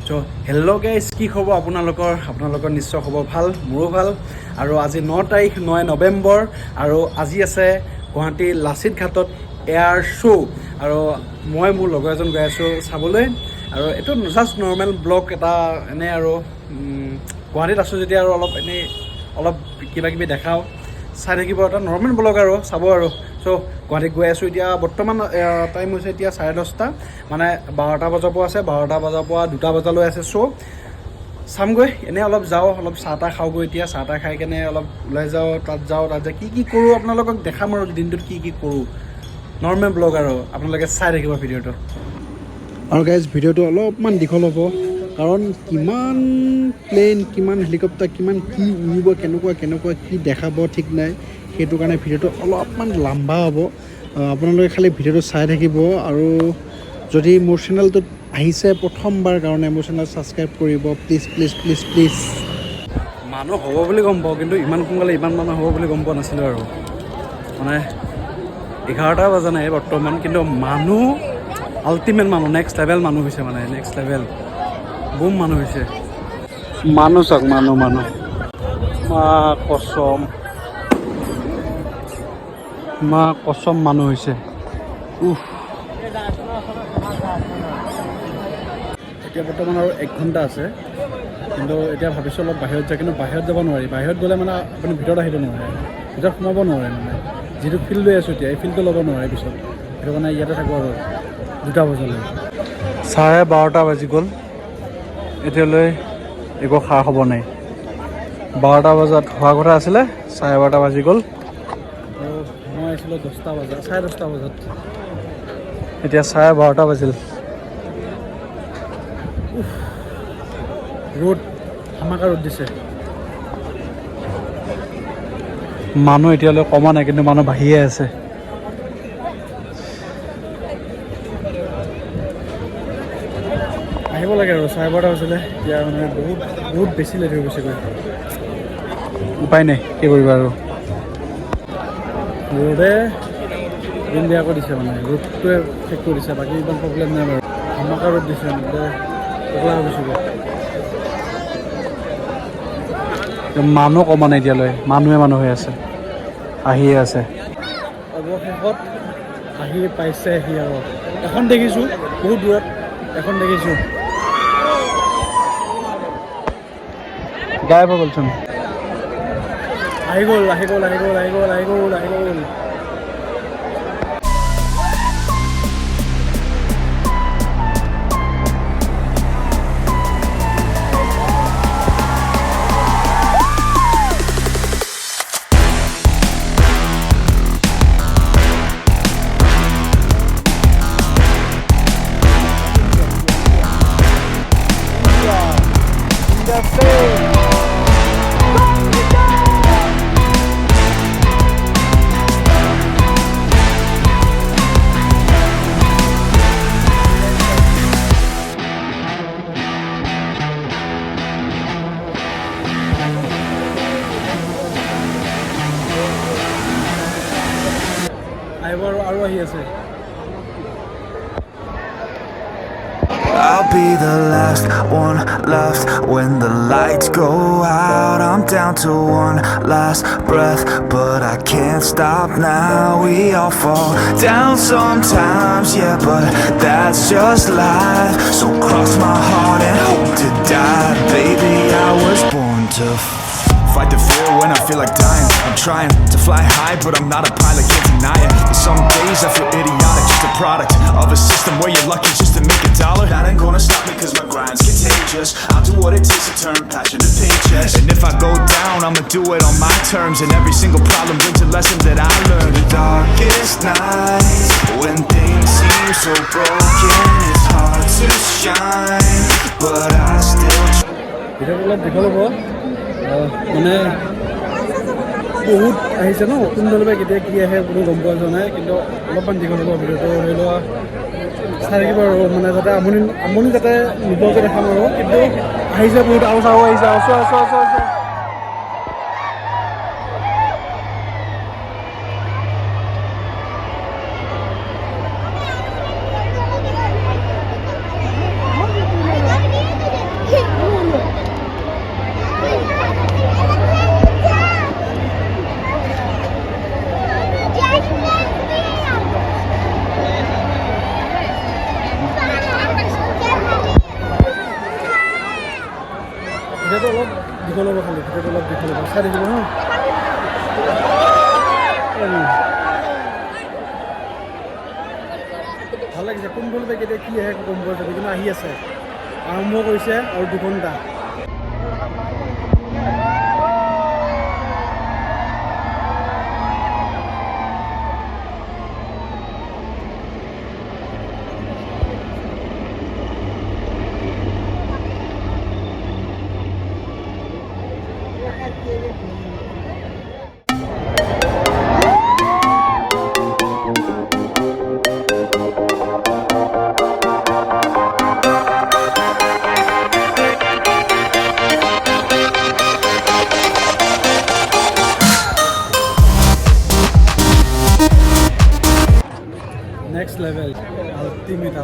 So hello guys, কি খবৰ আপোনালোকৰ নিশ্চয় খবৰ ভাল, মোৰো ভাল। আৰু আজি 9 তাৰিখ 9 নৱেম্বৰ আৰু আজি আছে গুৱাহাটী লাচিত ঘাটত এয়াৰ শ্ব' আৰু মই মোৰ লগৰ এজন গৈ আছোঁ চাবলৈ। আৰু এইটো জাষ্ট নৰ্মেল ব্লগ এটা এনে আৰু গুৱাহাটীত আছোঁ যেতিয়া আৰু অলপ কিবা কিবি দেখাওঁ চাই থাকিব, এটা নৰ্মেল ব্লগ আৰু চাব আৰু। চ' গুৱাহাটীত গৈ আছোঁ এতিয়া, বৰ্তমান টাইম হৈছে এতিয়া 10:30, মানে 12টা বজাৰ পৰা আছে, 12টা বজাৰ পৰা 2টা বজালৈ আছে শ্ব'। চামগৈ, এনেই অলপ যাওঁ, অলপ চাহ তাহ খাওঁগৈ এতিয়া, চাহ তাহ খাই কেনে অলপ ওলাই যাওঁ, তাত যাই কি কৰোঁ আপোনালোকক দেখাম আৰু দিনটোত কি কৰোঁ। নৰ্মেল ব্লগ আৰু আপোনালোকে চাই থাকিব ভিডিঅ'টো। আৰু গাইজ ভিডিঅ'টো অলপমান দীঘল হ'ব, কাৰণ কিমান প্লেন, কিমান হেলিকপ্টাৰ, কিমান কি উৰিব, কেনেকুৱা কি দেখাব ঠিক নাই। সেইটো কাৰণে ভিডিঅ'টো অলপমান লম্বা হ'ব। আপোনালোকে খালি ভিডিঅ'টো চাই থাকিব। আৰু যদি মোৰ চেনেলটোত আহিছে প্ৰথমবাৰ কাৰণে মোৰ চেনেল ছাবস্ক্ৰাইব কৰিব প্লিজ। মানুহ হ'ব বুলি গম পাওঁ, কিন্তু ইমান সোনকালে ইমান মানুহ হ'ব বুলি গম পোৱা নাছিলোঁ আৰু। মানে 11টা বজা নাই বৰ্তমান, কিন্তু মানুহ আল্টিমেট মানুহ, নেক্সট লেভেল মানুহ হৈছে, মানে নেক্সট লেভেল বুম মানুহ হৈছে। মানুহ চাওক, মানুহ মা কচম মানুহ হৈছে। এতিয়া বৰ্তমান আৰু 1 ঘণ্টা আছে, কিন্তু এতিয়া ভাবিছোঁ অলপ বাহিৰত যায়, কিন্তু বাহিৰত যাব নোৱাৰি। বাহিৰত গ'লে মানে আপুনি ভিতৰত আহিব নোৱাৰে, ভিতৰত সোমাব নোৱাৰে। মানে যিটো ফিল্ড লৈ আছোঁ এতিয়া, এই ফিল্ডটো ল'ব নোৱাৰে পিছত। সেইটো কাৰণে ইয়াতে থাকোঁ আৰু 2টা বজালৈ। 12:30 বাজি গ'ল, এতিয়ালৈ একো খা খবৰ নাই। 12টা বজাত হোৱা কথা আছিলে, 12:30 বাজি গ'ল। আৰু মই আহিছিলোঁ 10টা বজাত, 10:30 বজাত, এতিয়া 12:30 বাজিল। ৰ'দ, ধামাকা ৰ'দ দিছে। মানুহ এতিয়ালৈ কমা নাই, কিন্তু মানুহ বাঢ়িয়ে আছে। আহিব লাগে আৰু 12:30 বাজিলে, এতিয়া মানে বহুত বেছি লেট হৈ গৈছেগৈ। উপায় নাই, কি কৰিবা আৰু। ৰ'দে দিন বেয়াকৈ দিছে, মানে ৰ'দটোৱে শেষ কৰি দিছে, বাকী ইমান প্ৰব্লেম নাই বাৰু। ধামাকা ৰ'দ দিছে, পগলা হৈ গৈছেগৈ। মানুহ কমা নাই এতিয়ালৈ, মানুহ হৈ আছে, আহিয়ে আছে। অৱশেষত আহি পাইছেহি আৰু। এখন দেখিছোঁ বহুত দূৰত, এখন দেখিছোঁ, গায়ব হৈ গ'লচোন। আহি গ'ল। আৰু আহি আছে। I'll be the last one left when the lights go out. I'm down to one last breath, but I can't stop now. We all fall down sometimes, yeah, but that's just life. So cross my heart and hope to die. Baby, I was born to fight the fear when I feel like dying. I'm trying to fly high, but I'm not a pilot, can't deny it. But some days I feel idiotic, just a product of a system where you're lucky just to make $1. That ain't gonna stop me cause my grind's contagious. I'll do what it takes to turn passion to paychecks. And if I go down, I'ma do it on my terms. And every single problem brings a lesson that I learned. The darkest nights, when things seem so broken, it's hard to shine, but I still মানে বহুত আহিছে ন, কোনডালৰ পৰা কেতিয়া কি আহে কোনো গম পোৱা যোৱা নাই, কিন্তু অলপমান দীঘল হ'ব ভিডিঅ'টো। ধৰি লোৱা চাই থাকিব আৰু, মানে যাতে আমনি যাতে নোপোৱাকৈ দেখাম আৰু। কিন্তু আহিছে বহুত, আৰু আহিছে, আছো। ভিডিঅ'টো অলপ দীঘল হ'ব খালি ভিডিঅ'টো অলপ দীঘল হ'ব চাই থাকিব হা ভাল লাগিছে কোনফালে কেতিয়া কি আহে গম পোৱা যাব কিন্তু আহি আছে আৰম্ভ কৰিছে আৰু 2 ঘণ্টা next level ultimate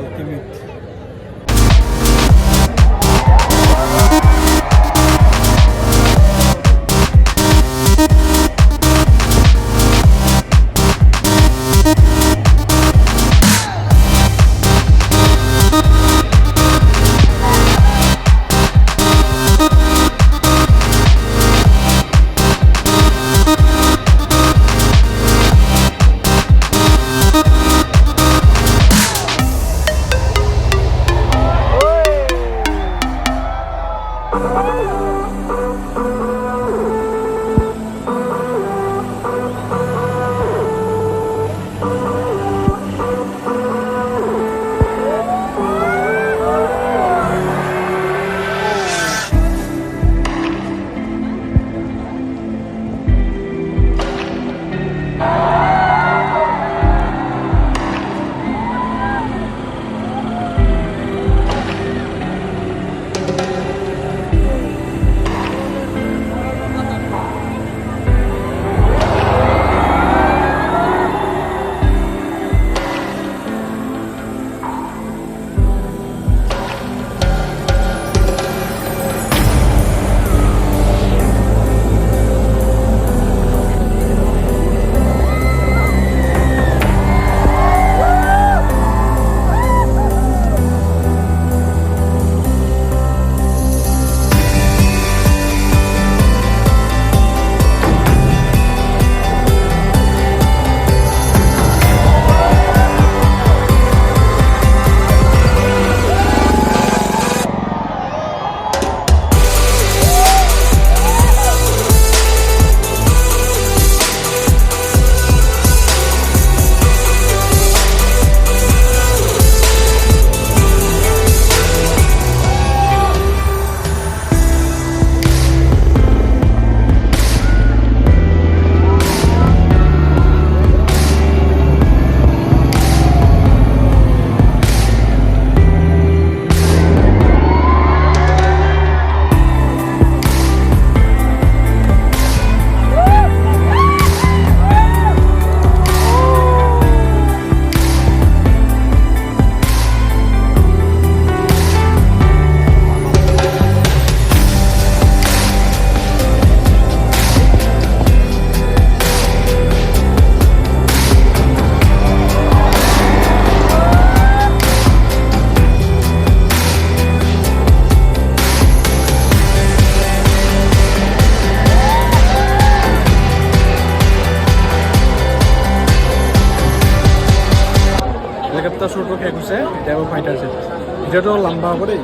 হেলিকপ্টাৰ শ্বুটটো শেষ হৈছে এতিয়া আকৌ ফাইটাৰ জেট ভিডিঅ'টো লম্বা হ'ব দেই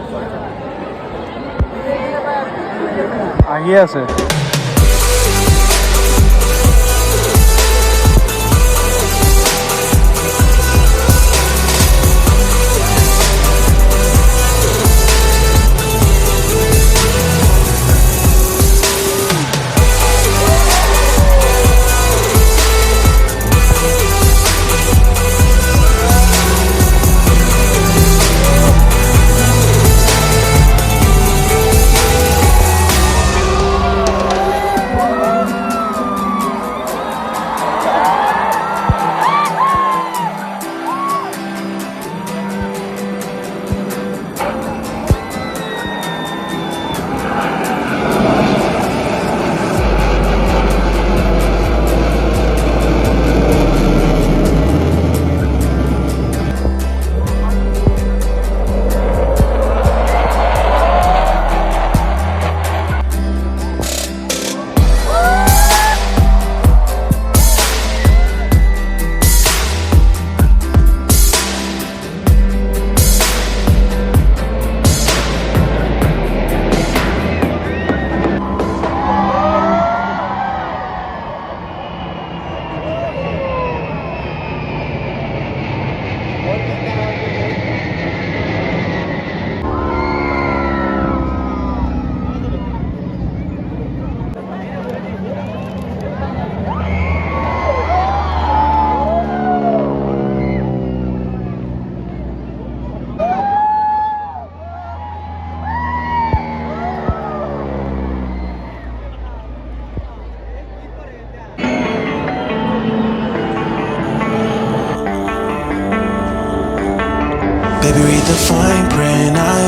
আহিয়ে আছে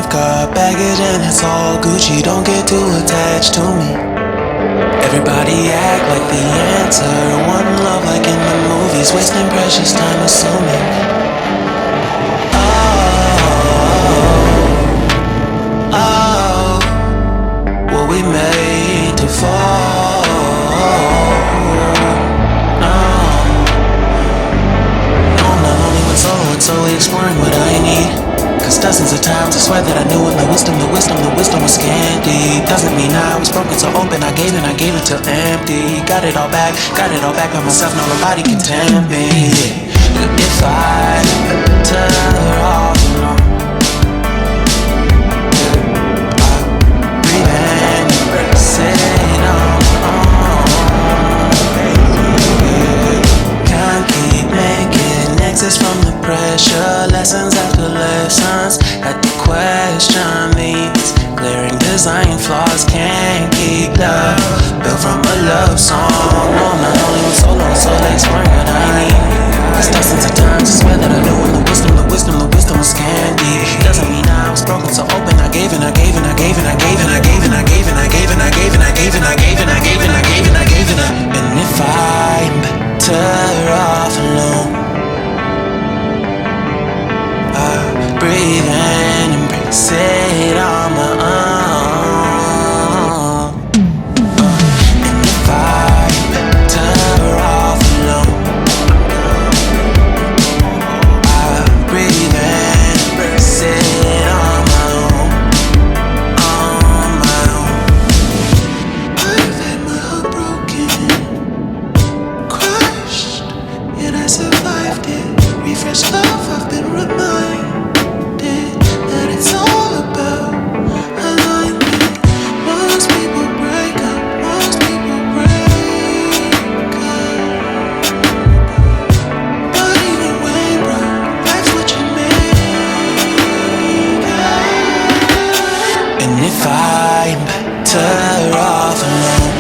got baggage and it's all Gucci. Don't get too attached to me. Everybody act like the answer. One love like in the movies, wasting precious time assuming. Oh, were we made to fall? No, I'm not only with solo, it's only exploring what I need. Cause dozens of times I swear that I knew it. The wisdom was scanty. Doesn't mean I was broken, so open. I gave it till empty. Got it all back by myself. No, nobody can tempt me. If I turn off alone, breathe in, sit on my own. Can't keep making exits from the pressure. Lessons after lessons. Had to question these glaring design flaws. Can't keep love built from a love song. No, not only with solo, so they exploring what I need. Cause dozens of times I swear that I knew when the wisdom was candy. Doesn't mean I was broken, so open. I gave it. And if I'm better off alone, I breathe in, embrace it on my own. And if I'm better off alone, breathe in, embrace it on my own, on my own. I've had my heart broken, crushed, yet I survived it. Refresh love, I've been reminded that it's all about alignment. Most people break up, but either way, bro, that's what you make. And if I'm better off alone,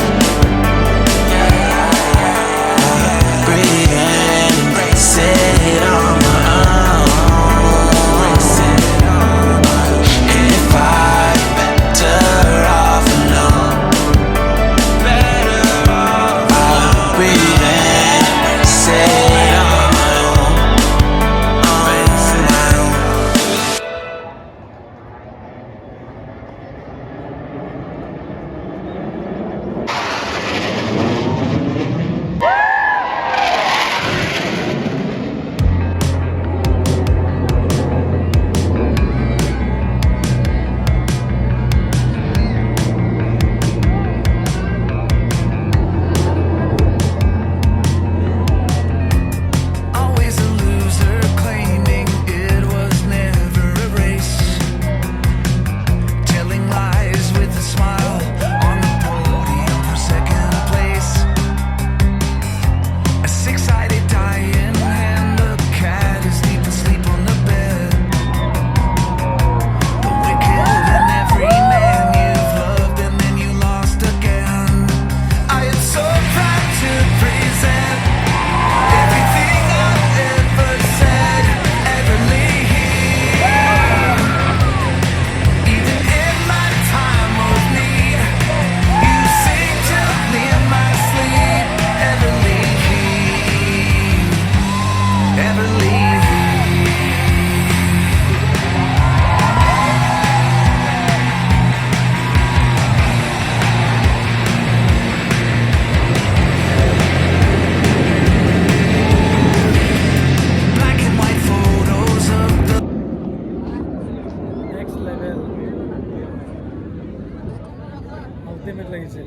breathe in, embrace it on my own. And if I'm better off alone, breathe in, embrace it on my own. Always a loser, claiming it was never a race. Telling lies with a smile on the podium for second place. A six-sided dying and the cat is deep asleep on the bed. The wicked in every man you've loved and then you lost again. I am so proud to present everything I've ever said, ever leave. Even in my time of need, you sing to me in my sleep, ever leave, ever leave. Black and white photos of the next level ultimate লাগিছে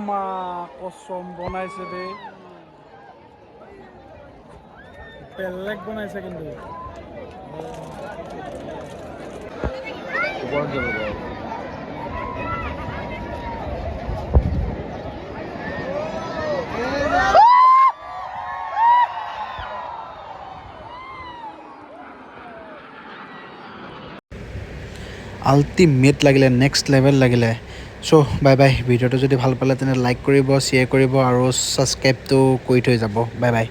মা কসম বনাইছে বে বেলেগ বনাইছে কিন্তু ওপৰত যাব আল্টিমেট লাগিলে নেক্সট লেভেল লাগিলে চ' বাই বাই ভিডিঅ'টো যদি ভাল পালে তেনে লাইক কৰিব শ্বেয়াৰ কৰিব আৰু ছাবস্ক্ৰাইবটো কৰি থৈ যাব বাই বাই